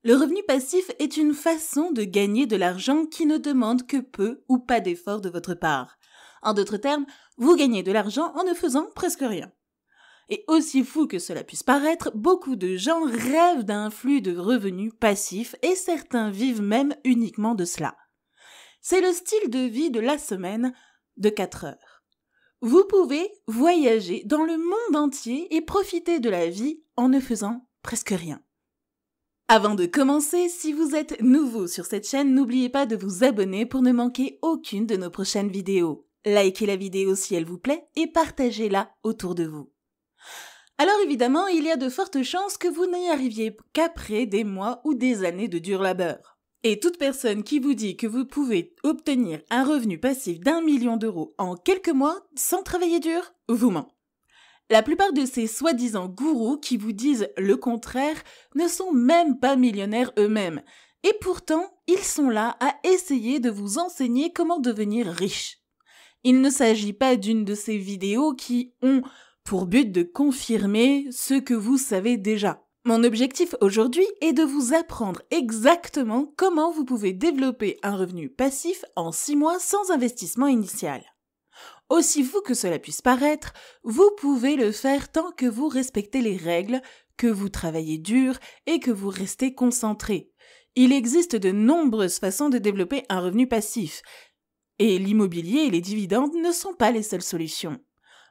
Le revenu passif est une façon de gagner de l'argent qui ne demande que peu ou pas d'effort de votre part. En d'autres termes, vous gagnez de l'argent en ne faisant presque rien. Et aussi fou que cela puisse paraître, beaucoup de gens rêvent d'un flux de revenus passifs et certains vivent même uniquement de cela. C'est le style de vie de la semaine de 4 heures. Vous pouvez voyager dans le monde entier et profiter de la vie en ne faisant presque rien. Avant de commencer, si vous êtes nouveau sur cette chaîne, n'oubliez pas de vous abonner pour ne manquer aucune de nos prochaines vidéos. Likez la vidéo si elle vous plaît et partagez-la autour de vous. Alors évidemment, il y a de fortes chances que vous n'y arriviez qu'après des mois ou des années de dur labeur. Et toute personne qui vous dit que vous pouvez obtenir un revenu passif d'1 million d'euros en quelques mois sans travailler dur, vous ment. La plupart de ces soi-disant gourous qui vous disent le contraire ne sont même pas millionnaires eux-mêmes. Et pourtant, ils sont là à essayer de vous enseigner comment devenir riche. Il ne s'agit pas d'une de ces vidéos qui ont pour but de confirmer ce que vous savez déjà. Mon objectif aujourd'hui est de vous apprendre exactement comment vous pouvez développer un revenu passif en 6 mois sans investissement initial. Aussi fou que cela puisse paraître, vous pouvez le faire tant que vous respectez les règles, que vous travaillez dur et que vous restez concentré. Il existe de nombreuses façons de développer un revenu passif. Et l'immobilier et les dividendes ne sont pas les seules solutions.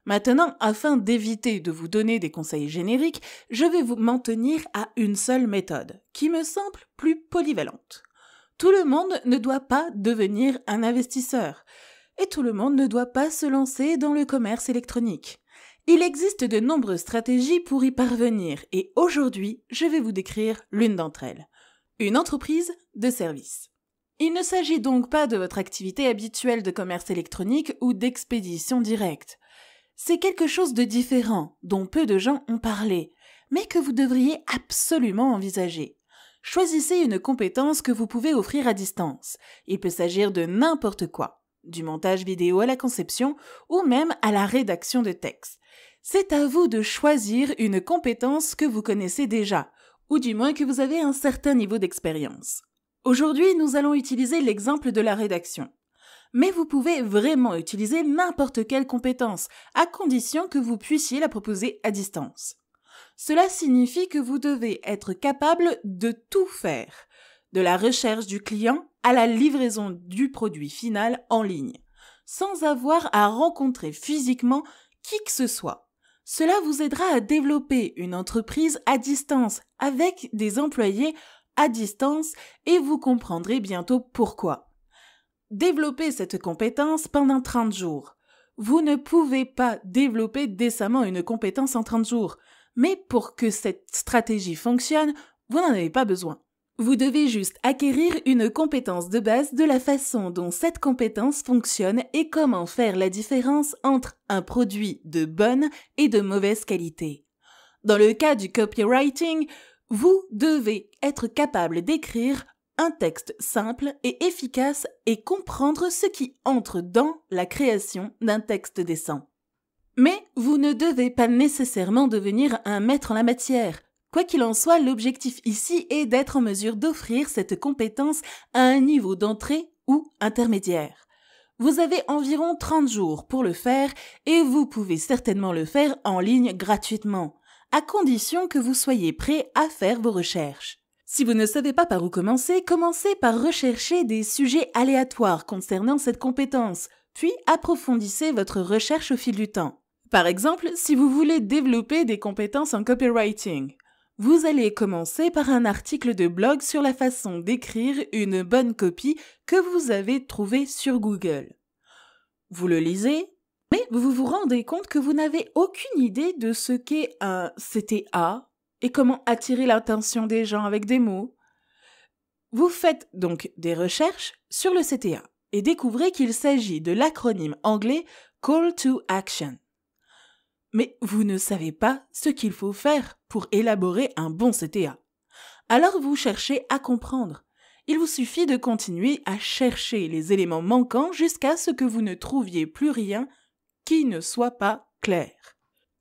Maintenant, afin d'éviter de vous donner des conseils génériques, je vais m'en tenir à une seule méthode, qui me semble plus polyvalente. Tout le monde ne doit pas devenir un investisseur. Et tout le monde ne doit pas se lancer dans le commerce électronique. Il existe de nombreuses stratégies pour y parvenir et aujourd'hui, je vais vous décrire l'une d'entre elles. Une entreprise de service. Il ne s'agit donc pas de votre activité habituelle de commerce électronique ou d'expédition directe. C'est quelque chose de différent, dont peu de gens ont parlé, mais que vous devriez absolument envisager. Choisissez une compétence que vous pouvez offrir à distance. Il peut s'agir de n'importe quoi. Du montage vidéo à la conception ou même à la rédaction de textes. C'est à vous de choisir une compétence que vous connaissez déjà, ou du moins que vous avez un certain niveau d'expérience. Aujourd'hui, nous allons utiliser l'exemple de la rédaction. Mais vous pouvez vraiment utiliser n'importe quelle compétence, à condition que vous puissiez la proposer à distance. Cela signifie que vous devez être capable de tout faire, de la recherche du client à la livraison du produit final en ligne, sans avoir à rencontrer physiquement qui que ce soit. Cela vous aidera à développer une entreprise à distance avec des employés à distance et vous comprendrez bientôt pourquoi. Développez cette compétence pendant 30 jours. Vous ne pouvez pas développer décemment une compétence en 30 jours, mais pour que cette stratégie fonctionne, vous n'en avez pas besoin. Vous devez juste acquérir une compétence de base de la façon dont cette compétence fonctionne et comment faire la différence entre un produit de bonne et de mauvaise qualité. Dans le cas du copywriting, vous devez être capable d'écrire un texte simple et efficace et comprendre ce qui entre dans la création d'un texte décent. Mais vous ne devez pas nécessairement devenir un maître en la matière. Quoi qu'il en soit, l'objectif ici est d'être en mesure d'offrir cette compétence à un niveau d'entrée ou intermédiaire. Vous avez environ 30 jours pour le faire et vous pouvez certainement le faire en ligne gratuitement, à condition que vous soyez prêt à faire vos recherches. Si vous ne savez pas par où commencer, commencez par rechercher des sujets aléatoires concernant cette compétence, puis approfondissez votre recherche au fil du temps. Par exemple, si vous voulez développer des compétences en copywriting, vous allez commencer par un article de blog sur la façon d'écrire une bonne copie que vous avez trouvée sur Google. Vous le lisez, mais vous vous rendez compte que vous n'avez aucune idée de ce qu'est un CTA et comment attirer l'attention des gens avec des mots. Vous faites donc des recherches sur le CTA et découvrez qu'il s'agit de l'acronyme anglais Call to Action. Mais vous ne savez pas ce qu'il faut faire pour élaborer un bon CTA. Alors vous cherchez à comprendre. Il vous suffit de continuer à chercher les éléments manquants jusqu'à ce que vous ne trouviez plus rien qui ne soit pas clair.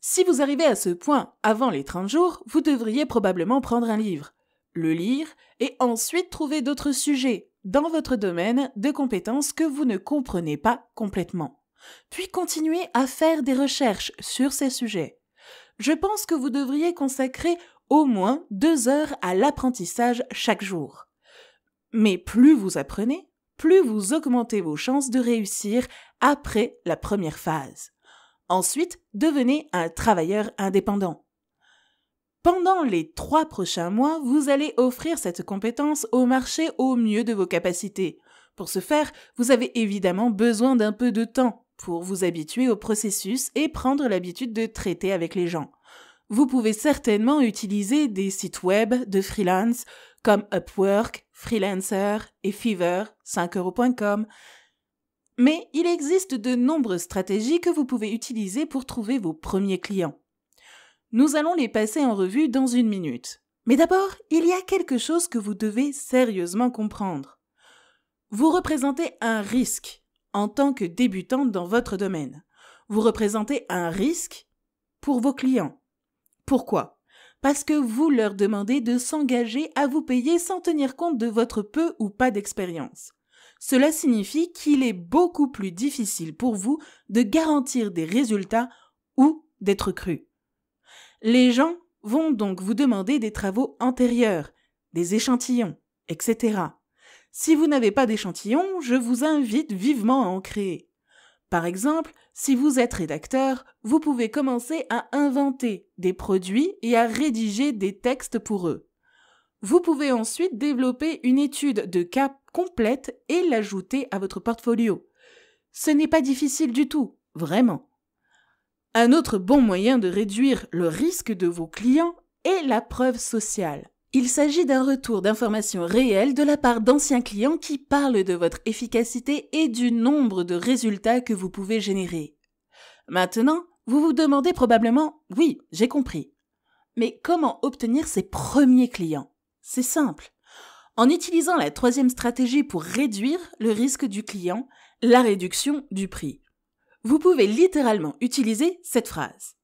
Si vous arrivez à ce point avant les 30 jours, vous devriez probablement prendre un livre. le lire et ensuite trouver d'autres sujets dans votre domaine de compétences que vous ne comprenez pas complètement. Puis continuer à faire des recherches sur ces sujets. Je pense que vous devriez consacrer au moins 2 heures à l'apprentissage chaque jour. Mais plus vous apprenez, plus vous augmentez vos chances de réussir après la première phase. Ensuite, devenez un travailleur indépendant. Pendant les 3 prochains mois, vous allez offrir cette compétence au marché au mieux de vos capacités. Pour ce faire, vous avez évidemment besoin d'un peu de temps pour vous habituer au processus et prendre l'habitude de traiter avec les gens. Vous pouvez certainement utiliser des sites web de freelance comme Upwork, Freelancer et Fiverr, 5euros.com. Mais il existe de nombreuses stratégies que vous pouvez utiliser pour trouver vos premiers clients. Nous allons les passer en revue dans 1 minute. Mais d'abord, il y a quelque chose que vous devez sérieusement comprendre. Vous représentez un risque en tant que débutante dans votre domaine. Vous représentez un risque pour vos clients. Pourquoi ? Parce que vous leur demandez de s'engager à vous payer sans tenir compte de votre peu ou pas d'expérience. Cela signifie qu'il est beaucoup plus difficile pour vous de garantir des résultats ou d'être cru. Les gens vont donc vous demander des travaux antérieurs, des échantillons, etc. Si vous n'avez pas d'échantillons, je vous invite vivement à en créer. Par exemple, si vous êtes rédacteur, vous pouvez commencer à inventer des produits et à rédiger des textes pour eux. Vous pouvez ensuite développer une étude de cas complète et l'ajouter à votre portfolio. Ce n'est pas difficile du tout, vraiment. Un autre bon moyen de réduire le risque de vos clients est la preuve sociale. Il s'agit d'un retour d'informations réelles de la part d'anciens clients qui parlent de votre efficacité et du nombre de résultats que vous pouvez générer. Maintenant, vous vous demandez probablement « Oui, j'ai compris ». Mais comment obtenir ces premiers clients ? C'est simple. En utilisant la 3e stratégie pour réduire le risque du client, la réduction du prix. Vous pouvez littéralement utiliser cette phrase.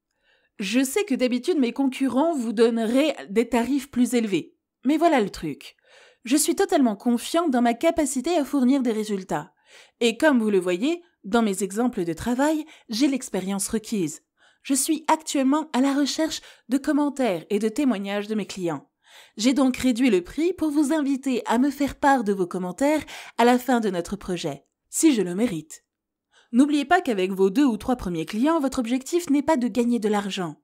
Je sais que d'habitude mes concurrents vous donneraient des tarifs plus élevés. Mais voilà le truc. Je suis totalement confiant dans ma capacité à fournir des résultats. Et comme vous le voyez, dans mes exemples de travail, j'ai l'expérience requise. Je suis actuellement à la recherche de commentaires et de témoignages de mes clients. J'ai donc réduit le prix pour vous inviter à me faire part de vos commentaires à la fin de notre projet, si je le mérite. N'oubliez pas qu'avec vos 2 ou 3 premiers clients, votre objectif n'est pas de gagner de l'argent.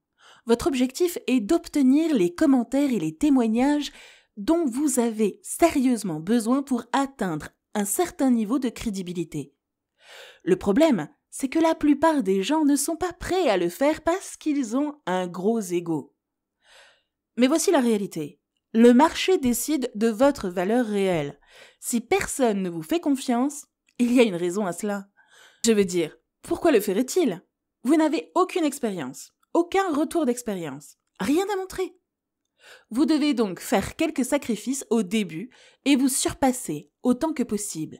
Votre objectif est d'obtenir les commentaires et les témoignages dont vous avez sérieusement besoin pour atteindre un certain niveau de crédibilité. Le problème, c'est que la plupart des gens ne sont pas prêts à le faire parce qu'ils ont un gros ego. Mais voici la réalité. Le marché décide de votre valeur réelle. Si personne ne vous fait confiance, il y a une raison à cela. Je veux dire, pourquoi le ferait-il ? Vous n'avez aucune expérience, aucun retour d'expérience, rien à montrer. Vous devez donc faire quelques sacrifices au début et vous surpasser autant que possible.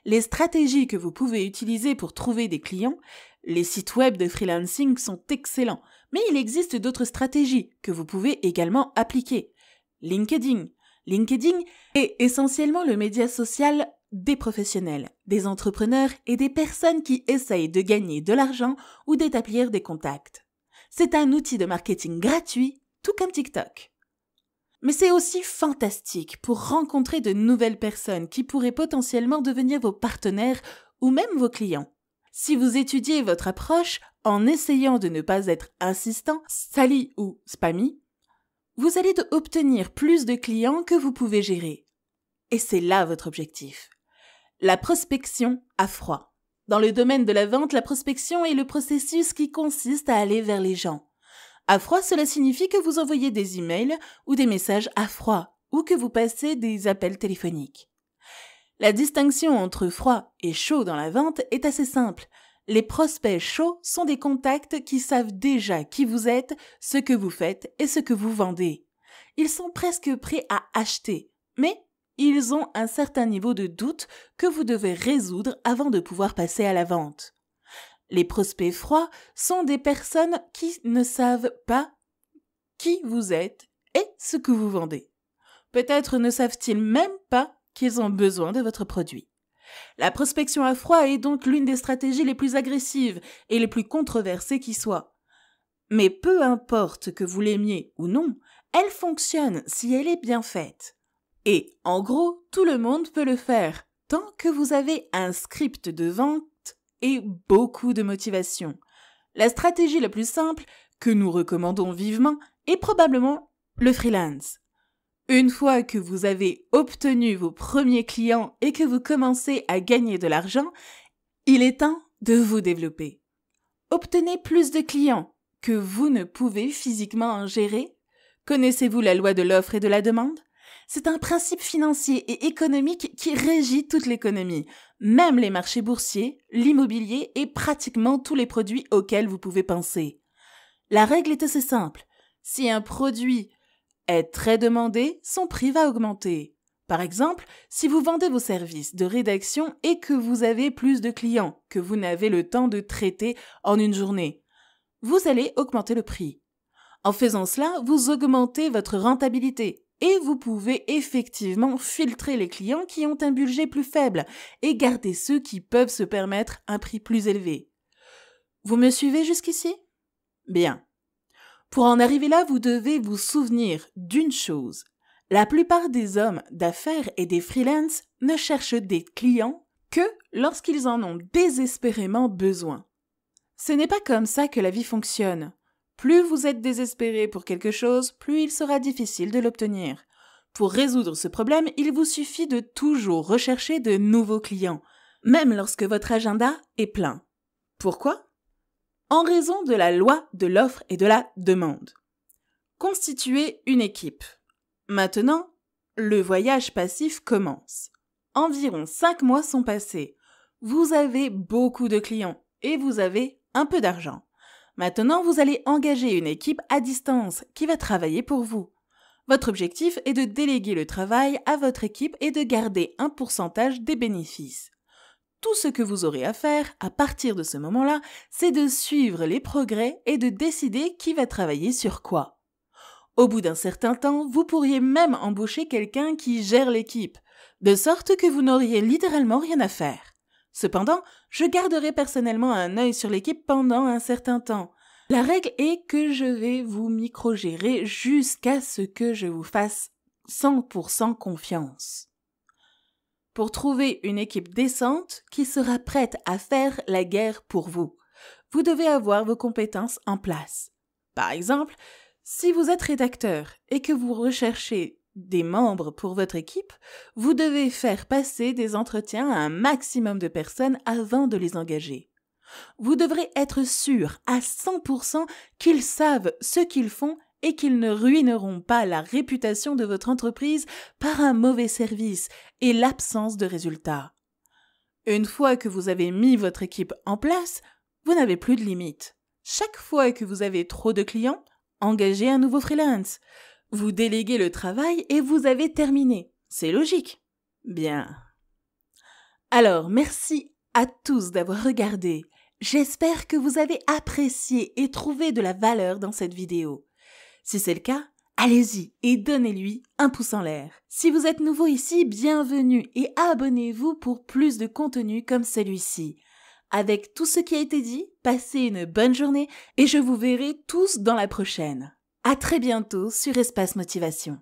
Les stratégies que vous pouvez utiliser pour trouver des clients, les sites web de freelancing sont excellents, mais il existe d'autres stratégies que vous pouvez également appliquer. LinkedIn. LinkedIn est essentiellement le média social des professionnels, des entrepreneurs et des personnes qui essayent de gagner de l'argent ou d'établir des contacts. C'est un outil de marketing gratuit, tout comme TikTok. Mais c'est aussi fantastique pour rencontrer de nouvelles personnes qui pourraient potentiellement devenir vos partenaires ou même vos clients. Si vous étudiez votre approche en essayant de ne pas être insistant, sali ou spammy, vous allez obtenir plus de clients que vous pouvez gérer. Et c'est là votre objectif. La prospection à froid. Dans le domaine de la vente, la prospection est le processus qui consiste à aller vers les gens. À froid, cela signifie que vous envoyez des emails ou des messages à froid ou que vous passez des appels téléphoniques. La distinction entre froid et chaud dans la vente est assez simple. Les prospects chauds sont des contacts qui savent déjà qui vous êtes, ce que vous faites et ce que vous vendez. Ils sont presque prêts à acheter, mais ils ont un certain niveau de doute que vous devez résoudre avant de pouvoir passer à la vente. Les prospects froids sont des personnes qui ne savent pas qui vous êtes et ce que vous vendez. Peut-être ne savent-ils même pas qu'ils ont besoin de votre produit. La prospection à froid est donc l'une des stratégies les plus agressives et les plus controversées qui soient. Mais peu importe que vous l'aimiez ou non, elle fonctionne si elle est bien faite. Et, en gros, tout le monde peut le faire, tant que vous avez un script de vente et beaucoup de motivation. La stratégie la plus simple, que nous recommandons vivement, est probablement le freelance. Une fois que vous avez obtenu vos premiers clients et que vous commencez à gagner de l'argent, il est temps de vous développer. Obtenez plus de clients que vous ne pouvez physiquement en gérer. Connaissez-vous la loi de l'offre et de la demande? C'est un principe financier et économique qui régit toute l'économie, même les marchés boursiers, l'immobilier et pratiquement tous les produits auxquels vous pouvez penser. La règle est assez simple. Si un produit est très demandé, son prix va augmenter. Par exemple, si vous vendez vos services de rédaction et que vous avez plus de clients que vous n'avez le temps de traiter en une journée, vous allez augmenter le prix. En faisant cela, vous augmentez votre rentabilité et vous pouvez effectivement filtrer les clients qui ont un budget plus faible et garder ceux qui peuvent se permettre un prix plus élevé. Vous me suivez jusqu'ici? Bien. Pour en arriver là, vous devez vous souvenir d'une chose. La plupart des hommes d'affaires et des freelances ne cherchent des clients que lorsqu'ils en ont désespérément besoin. Ce n'est pas comme ça que la vie fonctionne. Plus vous êtes désespéré pour quelque chose, plus il sera difficile de l'obtenir. Pour résoudre ce problème, il vous suffit de toujours rechercher de nouveaux clients, même lorsque votre agenda est plein. Pourquoi? En raison de la loi de l'offre et de la demande. Constituez une équipe. Maintenant, le voyage passif commence. Environ 5 mois sont passés. Vous avez beaucoup de clients et vous avez un peu d'argent. Maintenant, vous allez engager une équipe à distance qui va travailler pour vous. Votre objectif est de déléguer le travail à votre équipe et de garder un pourcentage des bénéfices. Tout ce que vous aurez à faire à partir de ce moment-là, c'est de suivre les progrès et de décider qui va travailler sur quoi. Au bout d'un certain temps, vous pourriez même embaucher quelqu'un qui gère l'équipe, de sorte que vous n'auriez littéralement rien à faire. Cependant, je garderai personnellement un œil sur l'équipe pendant un certain temps. La règle est que je vais vous microgérer jusqu'à ce que je vous fasse 100% confiance. Pour trouver une équipe décente qui sera prête à faire la guerre pour vous, vous devez avoir vos compétences en place. Par exemple, si vous êtes rédacteur et que vous recherchez des membres pour votre équipe, vous devez faire passer des entretiens à un maximum de personnes avant de les engager. Vous devrez être sûr à 100% qu'ils savent ce qu'ils font et qu'ils ne ruineront pas la réputation de votre entreprise par un mauvais service et l'absence de résultats. Une fois que vous avez mis votre équipe en place, vous n'avez plus de limites. Chaque fois que vous avez trop de clients, engagez un nouveau freelance. Vous déléguez le travail et vous avez terminé. C'est logique. Bien. Alors, merci à tous d'avoir regardé. J'espère que vous avez apprécié et trouvé de la valeur dans cette vidéo. Si c'est le cas, allez-y et donnez-lui un pouce en l'air. Si vous êtes nouveau ici, bienvenue et abonnez-vous pour plus de contenu comme celui-ci. Avec tout ce qui a été dit, passez une bonne journée et je vous verrai tous dans la prochaine. À très bientôt sur Espace Motivation.